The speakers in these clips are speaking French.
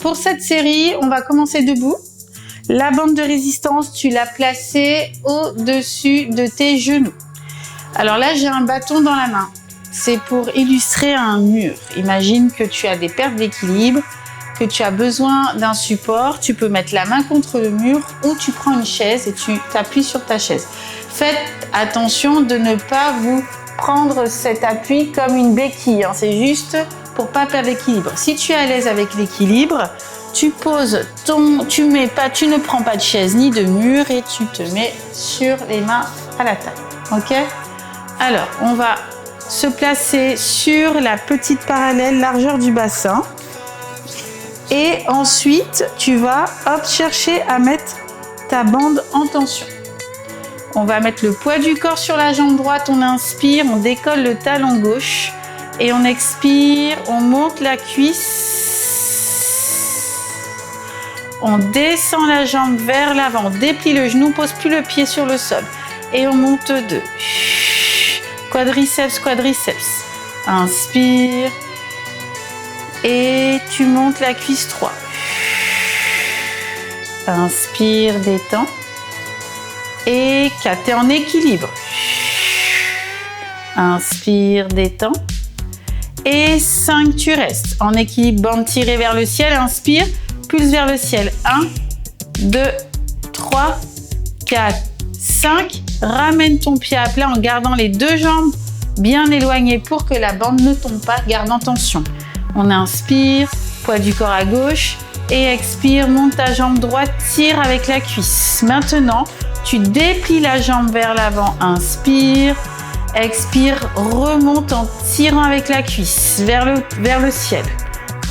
pour cette série, on va commencer debout. La bande de résistance, tu l'as placée au-dessus de tes genoux. Alors là, j'ai un bâton dans la main. C'est pour illustrer un mur. Imagine que tu as des pertes d'équilibre, que tu as besoin d'un support. Tu peux mettre la main contre le mur ou tu prends une chaise et tu t'appuies sur ta chaise. Faites attention de ne pas vous prendre cet appui comme une béquille. C'est juste pour pas perdre l'équilibre. Si tu es à l'aise avec l'équilibre, tu ne prends pas de chaise ni de mur et tu te mets sur les mains à la taille. Ok? Alors, on va se placer sur la petite parallèle largeur du bassin. Et ensuite, tu vas chercher à mettre ta bande en tension. On va mettre le poids du corps sur la jambe droite, on inspire, on décolle le talon gauche et on expire, on monte la cuisse, on descend la jambe vers l'avant, on déplie le genou, on pose plus le pied sur le sol et on monte 2. Quadriceps, quadriceps. Inspire et tu montes la cuisse 3. Inspire, détends. Et 4, t'es en équilibre. Inspire, détends. Et 5, tu restes en équilibre, bande tirée vers le ciel. Inspire, pulse vers le ciel. 1, 2, 3, 4, 5. Ramène ton pied à plat en gardant les deux jambes bien éloignées pour que la bande ne tombe pas. Garde en tension. On inspire, poids du corps à gauche. Et expire, monte ta jambe droite, tire avec la cuisse. Maintenant, tu déplies la jambe vers l'avant, inspire, expire, remonte en tirant avec la cuisse vers le ciel.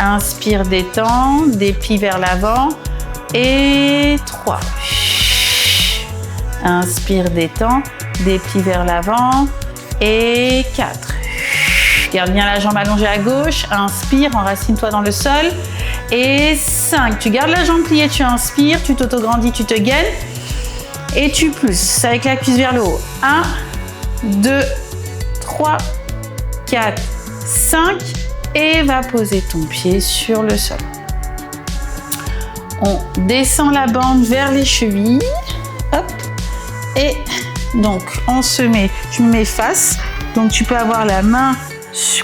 Inspire, détends, déplie vers l'avant et 3. Inspire, détends, déplie vers l'avant et 4. Garde bien la jambe allongée à gauche, inspire, enracine-toi dans le sol et 5. Tu gardes la jambe pliée, tu inspires, tu t'autograndis, tu te gaines. Et tu pousses avec la cuisse vers le haut. 1, 2, 3, 4, 5. Et va poser ton pied sur le sol. On descend la bande vers les chevilles. Hop. Et donc, je me mets face. Donc, tu peux avoir la main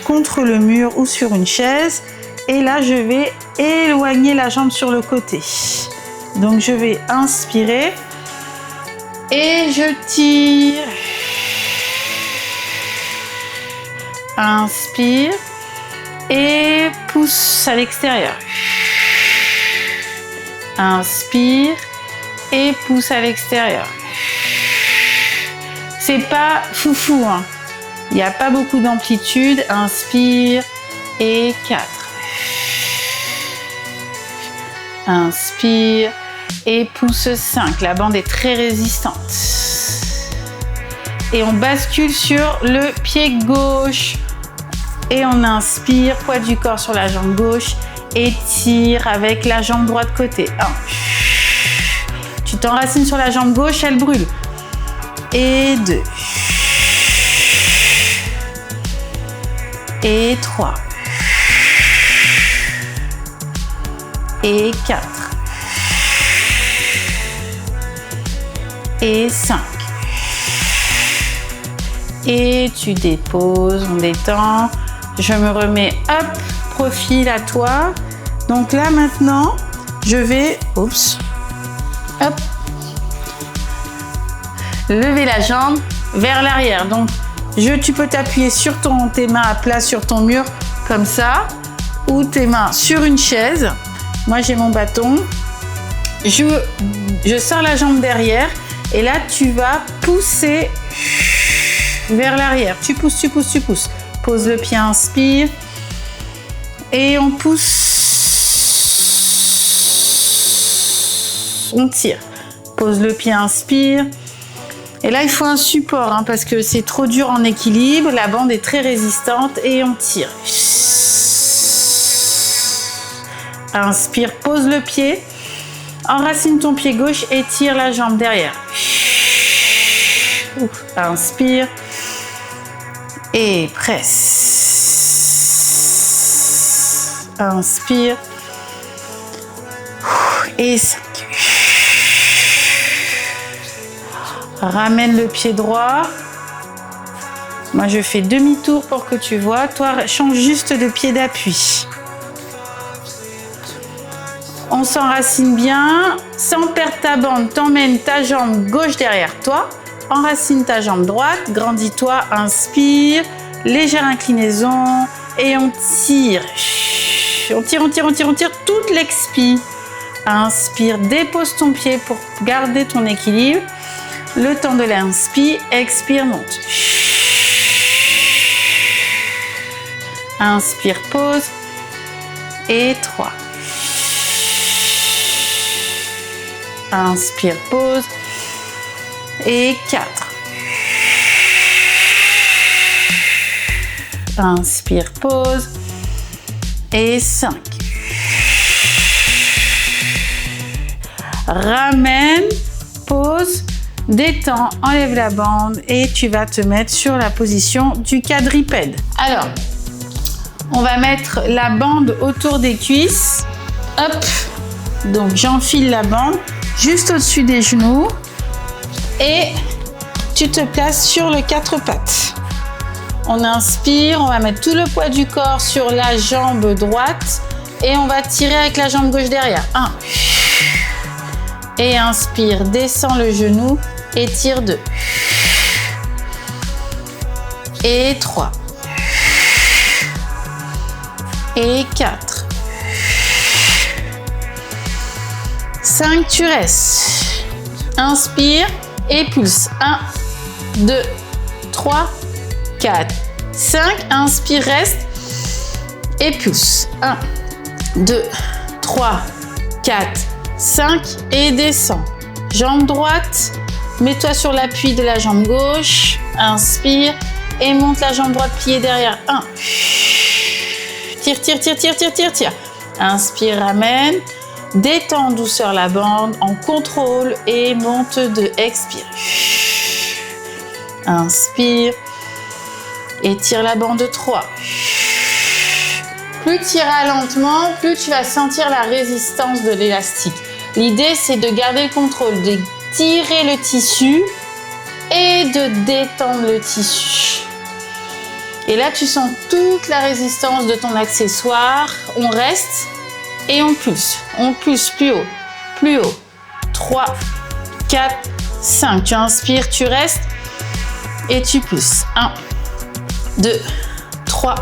contre le mur ou sur une chaise. Et là, je vais éloigner la jambe sur le côté. Donc, je vais inspirer. Et je tire. Inspire. Et pousse à l'extérieur. Inspire. Et pousse à l'extérieur. C'est pas foufou, hein. Il n'y a pas beaucoup d'amplitude. Inspire. Et 4. Inspire. Et pousse 5. La bande est très résistante. Et on bascule sur le pied gauche. Et on inspire, poids du corps sur la jambe gauche. Et tire avec la jambe droite côté. 1. Tu t'enracines sur la jambe gauche, elle brûle. Et 2. Et 3. Et 4. Et 5. Et tu déposes, on détend. Je me remets, hop, profil à toi. Donc là maintenant, je vais, hop, lever la jambe vers l'arrière. Donc tu peux t'appuyer sur tes mains à plat sur ton mur comme ça, ou tes mains sur une chaise. Moi j'ai mon bâton. Je sors la jambe derrière. Et là, tu vas pousser vers l'arrière. Tu pousses, tu pousses, tu pousses. Pose le pied, inspire. Et on pousse. On tire. Pose le pied, inspire. Et là, il faut un support hein, parce que c'est trop dur en équilibre. La bande est très résistante et on tire. Inspire, pose le pied. Enracine ton pied gauche et tire la jambe derrière. Inspire et presse. Inspire et 5. Ramène le pied droit. Moi, je fais demi-tour pour que tu vois. Toi, change juste de pied d'appui. On s'enracine bien. Sans perdre ta bande, t'emmènes ta jambe gauche derrière toi. Enracine ta jambe droite. Grandis-toi. Inspire. Légère inclinaison. Et on tire. On tire, on tire, on tire, on tire. Toute l'expi. Inspire. Dépose ton pied pour garder ton équilibre. Le temps de l'inspire. Expire, monte. Inspire, pause. Et 3. Inspire, pause. Et 4. Inspire, pause. Et 5. Ramène, pause, détends, enlève la bande et tu vas te mettre sur la position du quadrupède. Alors, on va mettre la bande autour des cuisses. Hop. Donc, j'enfile la bande juste au-dessus des genoux et tu te places sur le 4 pattes. On inspire, on va mettre tout le poids du corps sur la jambe droite et on va tirer avec la jambe gauche derrière. 1. Et inspire, descends le genou et tire 2. Et 3. Et 4. 5, tu restes. Inspire et pulse. 1, 2, 3, 4, 5. Inspire, reste et pulse. 1, 2, 3, 4, 5 et descends. Jambe droite, mets-toi sur l'appui de la jambe gauche. Inspire et monte la jambe droite pliée derrière. 1. Tire, tire, tire, tire, tire, tire, tire. Inspire, ramène. Détends en douceur la bande, en contrôle et monte 2. Expire. Inspire. Et tire la bande 3. Plus tu iras lentement, plus tu vas sentir la résistance de l'élastique. L'idée, c'est de garder le contrôle, de tirer le tissu et de détendre le tissu. Et là, tu sens toute la résistance de ton accessoire. On reste et on pulse. On pulse plus haut, plus haut. 3, 4, 5. Tu inspires, tu restes et tu pulses. 1, 2, 3,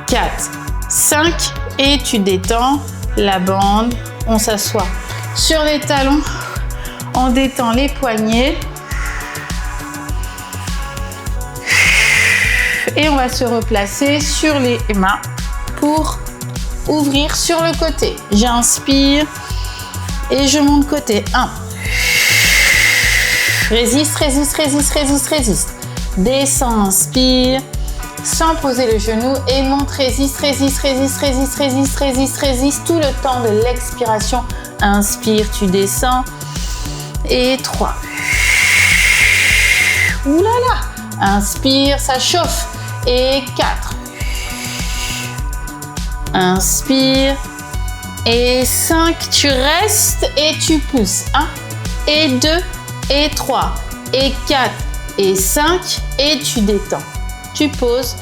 4, 5. Et tu détends la bande. On s'assoit sur les talons. On détend les poignets. Et on va se replacer sur les mains pour ouvrir sur le côté. J'inspire et je monte côté. 1. Résiste, résiste, résiste, résiste, résiste. Descends, inspire, sans poser le genou et monte, résiste, résiste, résiste, résiste, résiste, résiste, résiste. Tout le temps de l'expiration. Inspire, tu descends. Et 3. Ouh là là. Inspire, ça chauffe. Et 4. Inspire. Et 5. Tu restes et tu pousses. 1 et 2 et 3 et 4 et 5. Et tu détends. Tu poses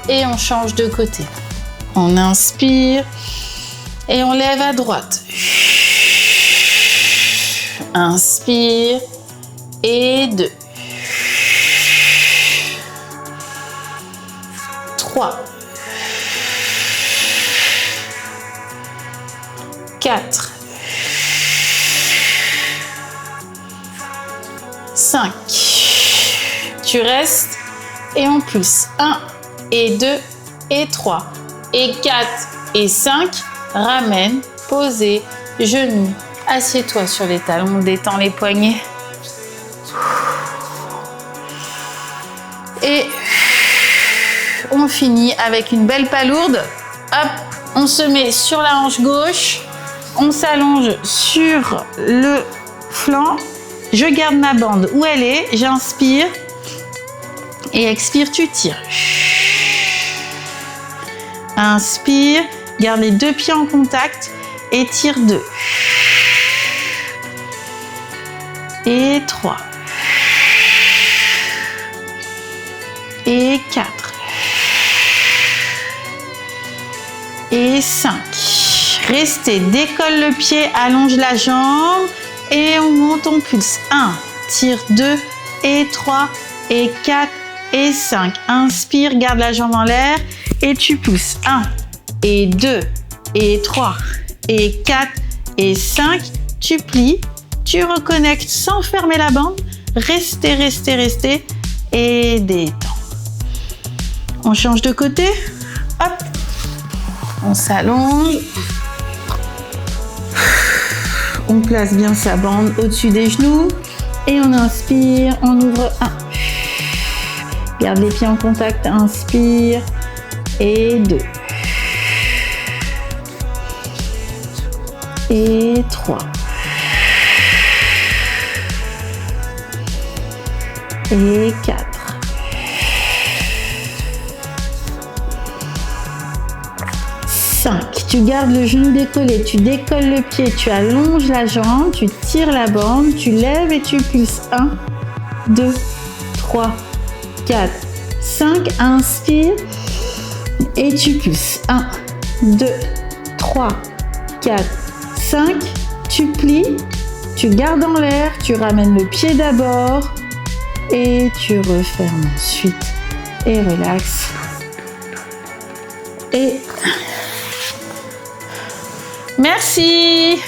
et on change de côté. On inspire et on lève à droite. Inspire et 2. 3, 4, 5. Tu restes et on pulse. 1 et 2 et 3 et 4 et 5. Ramène, posez, genoux. Assieds-toi sur les talons, détends les poignets. Et on finit avec une belle palourde. Hop, on se met sur la hanche gauche. On s'allonge sur le flanc. Je garde ma bande où elle est. J'inspire. Et expire, tu tires. Inspire. Garde les 2 pieds en contact. Et tire 2. Et 3. Et 4. Et 5. Restez, décolle le pied, allonge la jambe et on monte, on pulse. 1, tire 2 et 3 et 4 et 5. Inspire, garde la jambe en l'air et tu pousses. 1 et 2 et 3 et 4 et 5. Tu plies, tu reconnectes sans fermer la bande. Restez, restez, restez et détends. On change de côté. Hop. On s'allonge. On place bien sa bande au-dessus des genoux. Et on inspire, on ouvre 1. Garde les pieds en contact, inspire. Et 2. Et 3. Et 4. 5. Tu gardes le genou décollé, tu décolles le pied, tu allonges la jambe, tu tires la bande, tu lèves et tu pulses. 1, 2, 3, 4, 5. Inspire et tu pulses. 1, 2, 3, 4, 5. Tu plies, tu gardes en l'air, tu ramènes le pied d'abord et tu refermes ensuite. Et relax. Et merci.